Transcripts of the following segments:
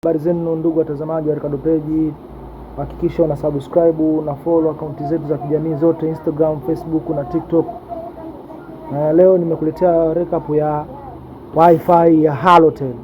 Habari zenu ndugu watazamaji wa Ricardo Page, hakikisha una subscribe na follow akaunti zetu za kijamii zote Instagram, Facebook na TikTok. Leo nimekuletea recap ya Wi-Fi ya Halotel.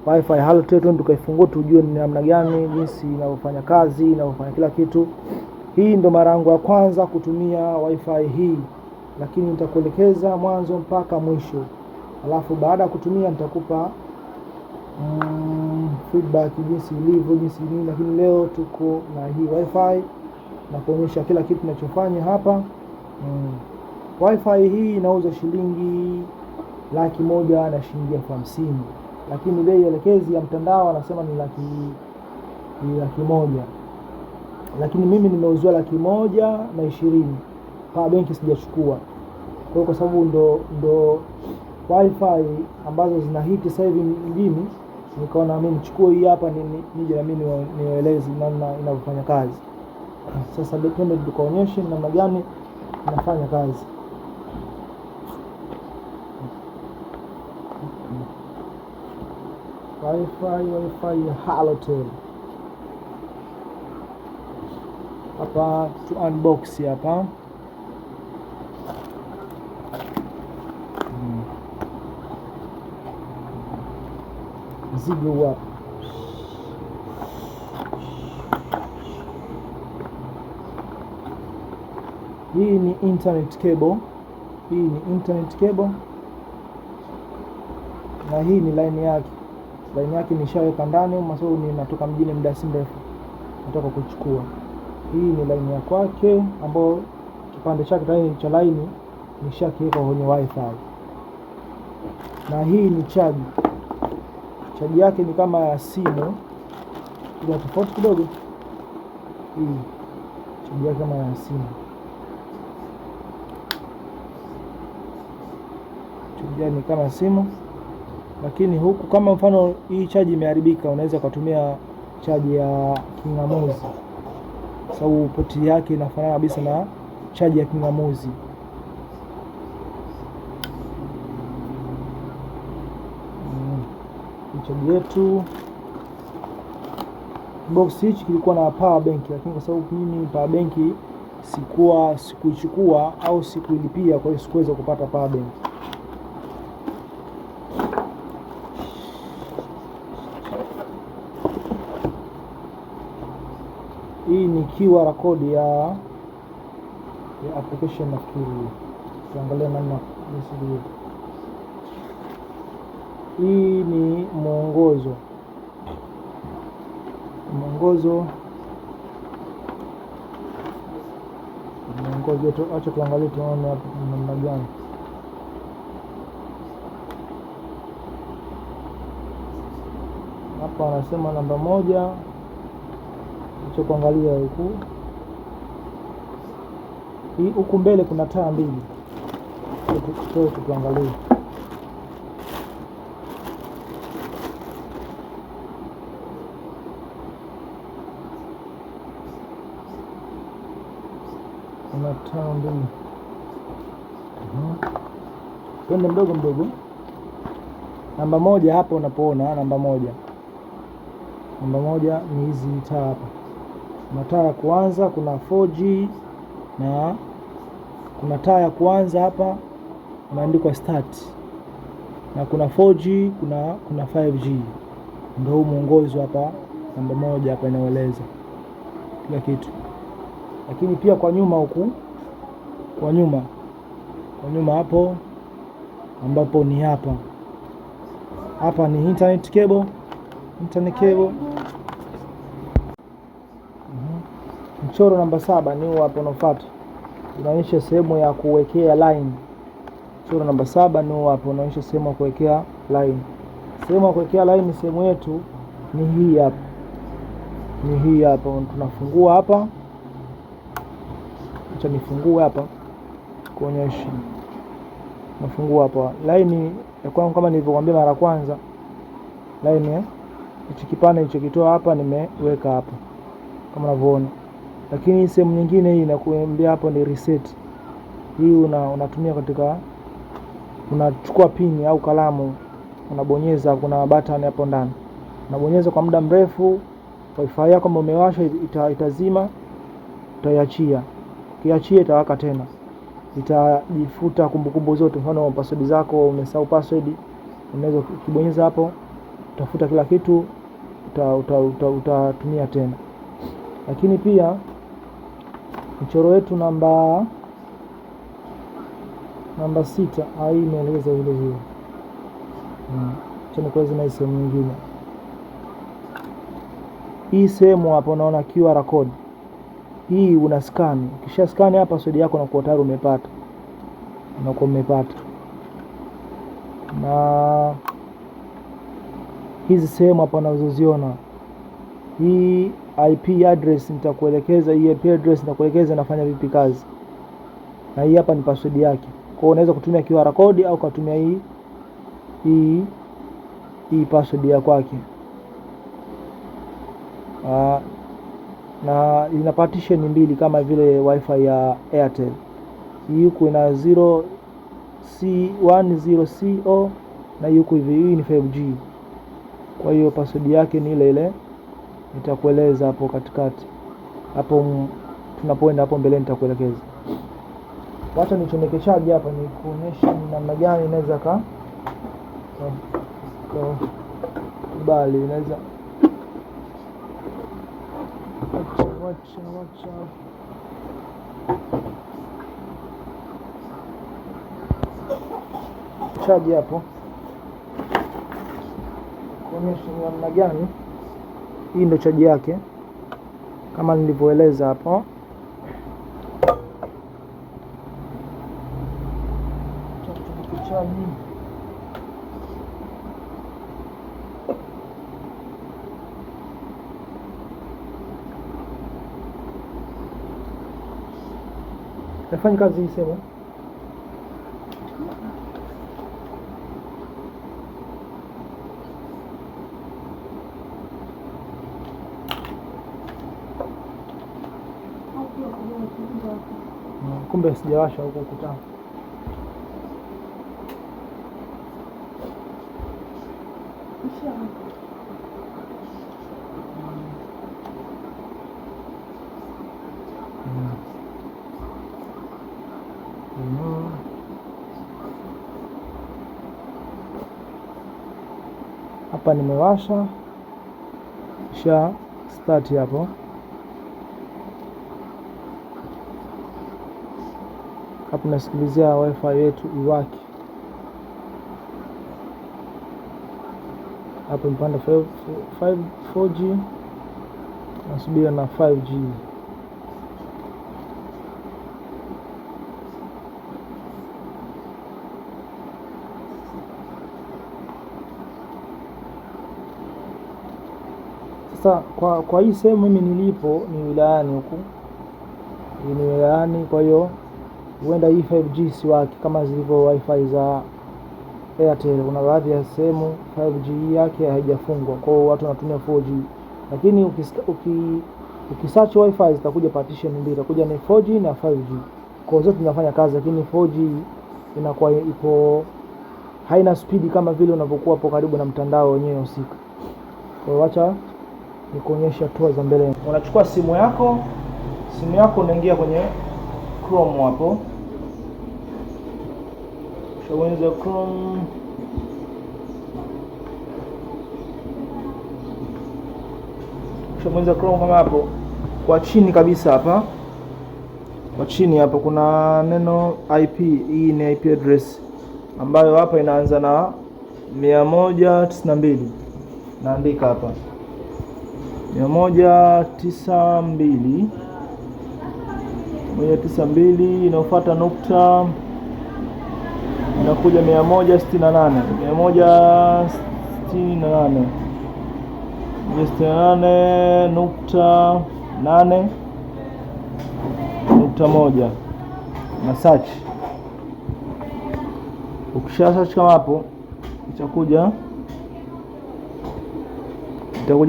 Wi-Fi ya Halotel tukaifungua tujue ni namna gani, jinsi inavyofanya kazi, inavyofanya kila kitu. Hii ndo mara yangu ya kwanza kutumia Wi-Fi hii, lakini nitakuelekeza mwanzo mpaka mwisho. Alafu baada ya kutumia nitakupa feedback jinsi ilivyo, jinsi nini. Lakini leo tuko na hii Wi-Fi na kuonyesha kila kitu tunachofanya hapa. Wi-Fi hii inauzwa shilingi 1,100,000 na shilingi 50,000, lakini bei elekezi ya mtandao anasema ni 1,100,000, lakini mimi nimeuziwa 1,120,000. Power bank sijachukua, kwa sababu ndo Wi-Fi ambazo zina hiti sasa hivi mjini. Nikaona mimi nichukue hii hapa nije na mimi nieleze namna inavyofanya kazi. Sasa twende tukaonyeshe namna gani inafanya kazi. Wi-Fi ya Halotel. Hapa tu unbox hapa. Zigo hapa. Hii ni internet cable. Hii ni internet cable. Na hii ni line yake. Line yake nishaweka ndani, masababu ninatoka mjini muda si mrefu. Nataka kuchukua. Hii ni line ya kwake ambayo kipande chake tayari cha line nishakiweka kwenye Wi-Fi. Na hii ni charge. Chaji yake ni kama ya simu, ila tofauti kidogo. Hii chaji yake kama ya simu, chaji yake ni kama simu, lakini huku kama mfano hii chaji imeharibika, unaweza kutumia chaji ya kingamuzi, sababu poti yake inafanana kabisa na chaji ya kingamuzi. Chaji yetu box hichi kilikuwa na power bank, lakini kwa sababu mimi power bank sikuichukua au sikuilipia, kwa hiyo sikuweza kupata power bank. Hii ni QR code ya application nafikiri. Tuangalie namna jinsi. Hii ni mwongozo. Acha tuangalie tuone hapo namna gani. Hapa anasema namba 1. Acha kuangalia huku. Hii huku mbele kuna taa mbili. Tuangalie. Kuna taa mbili. Twende mdogo. Namba 1 hapa unapoona namba 1. Namba 1 ni hizi taa hapa. Kuna taa ya kwanza, kuna 4G na kuna taa ya kwanza hapa imeandikwa start. Na kuna 4G, kuna 5G. Ndio mwongozo hapa namba 1 hapa inaeleza kila kitu. Lakini pia kwa nyuma huku, kwa nyuma hapo ambapo ni hapa ni internet cable. Mchoro namba 7 ni hapo unafuata, unaonyesha sehemu ya kuwekea line. Mchoro namba 7 ni hapo unaonyesha sehemu ya kuwekea line. Sehemu ya kuwekea line, sehemu yetu ni hii hapa. Tunafungua hapa. Acha nifungue hapa kuonyesha. Nafungua hapa line ya kwangu kama nilivyokuambia mara kwanza. Line hichi kipande nilichokitoa hapa nimeweka hapa kama unavyoona. Lakini sehemu nyingine hii inakuambia hapo ni reset. Hii unatumia katika, unachukua pini au kalamu, unabonyeza, kuna button hapo ndani. unabonyeza kwa muda mrefu, wifi yako kama umewasha itazima, utaiachia. Ukiachia itawaka tena, itajifuta kumbukumbu zote. Mfano password zako, umesahau password, unaweza ukibonyeza hapo utafuta kila kitu, utatumia tena. Lakini pia mchoro wetu namba 6 hii imeeleza vile vile. Tena kwa zina sehemu nyingine. Hii sehemu hapo unaona QR code. Hii una scan. Ukisha scan hapa password yako na tayari umepata. Unakuwa umepata. Na hizi sehemu hapa unazoziona. Hii IP address nitakuelekeza, hii IP address nitakuelekeza inafanya vipi kazi. Na hii hapa ni password yake. Kwa hiyo unaweza kutumia QR code au kutumia hii password ya kwake. Na ina partition mbili kama vile wifi ya Airtel. Hii huku ina 0C10CO na huku hivi hii ni 5G. Kwa hiyo password yake ni ile ile. Nitakueleza hapo katikati. Hapo tunapoenda hapo mbele nitakuelekeza. Wacha nichomeke charge hapa ni kuonyesha ni namna gani inaweza kubali, inaweza wacha charge hapo kuonyesha ni namna gani. Hii ndio charge yake kama nilivyoeleza hapo. Charge nafanya kazi hii sema. Kumbe sijawasha huko ukutani. Hapa nimewasha, kisha start hapo. Hapo nasikilizia wifi yetu iwaki. Hapo mpanda 4G nasubiri na 5G. Sasa kwa hii sehemu mimi nilipo ni wilayani huku. Ni wilayani, kwa hiyo huenda hii 5G siwaki kama zilivyo wifi za Airtel. Kuna baadhi ya sehemu 5G yake haijafungwa, kwa hiyo watu wanatumia 4G. Lakini ukisearch wifi zitakuja partition mbili, itakuja ni 4G na 5G. Kwa zote zinafanya kazi, lakini 4G inakuwa ipo haina speed kama vile unapokuwa hapo karibu na mtandao wenyewe husika. Kwa hiyo acha nikuonyesha hatua za mbele. Unachukua simu yako unaingia kwenye Chrome hapo. Shaweza Chrome. Shaweza Chrome kama hapo. Kwa chini kabisa hapa. Kwa chini hapa kuna neno IP. Hii ni IP address ambayo hapa inaanza na 192. Naandika hapa 192 inafuata nukta, inakuja 168 nukta 8.1 na search. Ukisha search kama hapo itakuja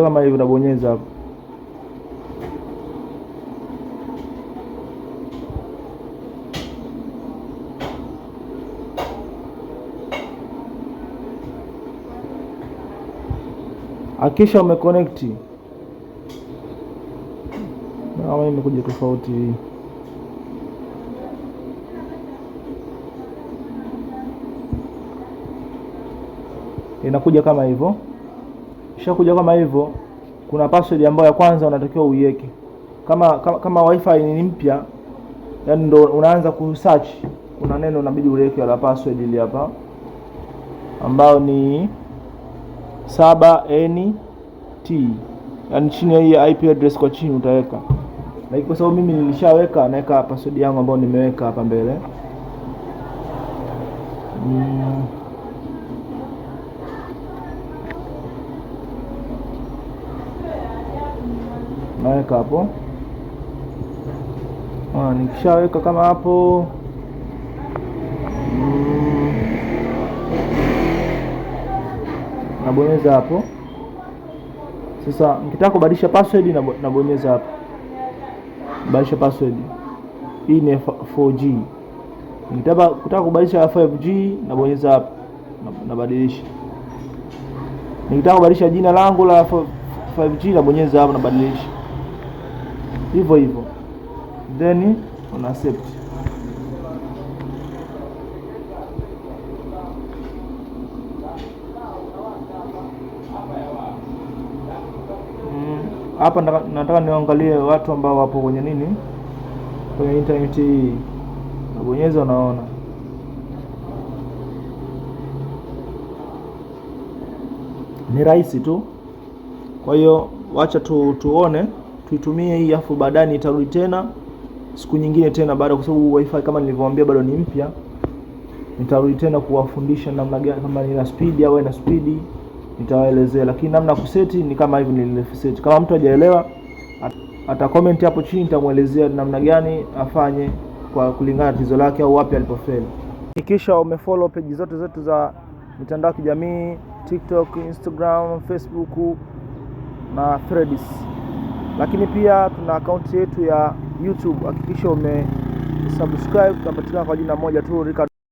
kama hivi, unabonyeza hapo. Akisha umeconnect, na imekuja tofauti hii. Inakuja kama hivyo. Ishakuja kama hivyo, kuna password ambayo ya kwanza unatakiwa uiweke. Kama wifi ni mpya, yani ndo unaanza kusearch, kuna neno unabidi uweke la password ile hapa, ambao ni 7NT. Yani chini ya hii IP address kwa chini utaweka. Na kwa sababu mimi nilishaweka, naweka password yangu ambayo nimeweka hapa mbele. Naweka hapo. Nikishaweka kama hapo, nabonyeza hapo. Sasa nikitaka kubadilisha password nabonyeza hapo, badilisha password. Hii ni 4G. Nikitaka kubadilisha 5G nabonyeza hapo, nabadilisha. Nikitaka kubadilisha jina langu la 5G nabonyeza hapo, nabadilisha. Hivyo hivyo, then una accept. Hapa nataka niangalie watu ambao wapo kwenye nini, kwenye internet hii. Nabonyeza, unaona ni rahisi tu. Kwa hiyo wacha tuone, tuitumie hii, afu baadaye nitarudi tena siku nyingine tena, baada kwa sababu wifi kama nilivyowaambia bado ni mpya. Nitarudi tena kuwafundisha namna gani, kama ina speed au ina speed nitawaelezea, lakini namna kuseti ni kama hivi nilivyoseti. Kama mtu hajaelewa ata comment hapo chini, nitamuelezea namna gani afanye kwa kulingana na tatizo lake au wapi alipofeli. Hakikisha umefollow page zote zetu za mitandao ya kijamii, TikTok, Instagram, Facebook na Threads. Lakini pia tuna account yetu ya YouTube. Hakikisha umesubscribe, tunapatikana kwa jina moja tu, Ricardo.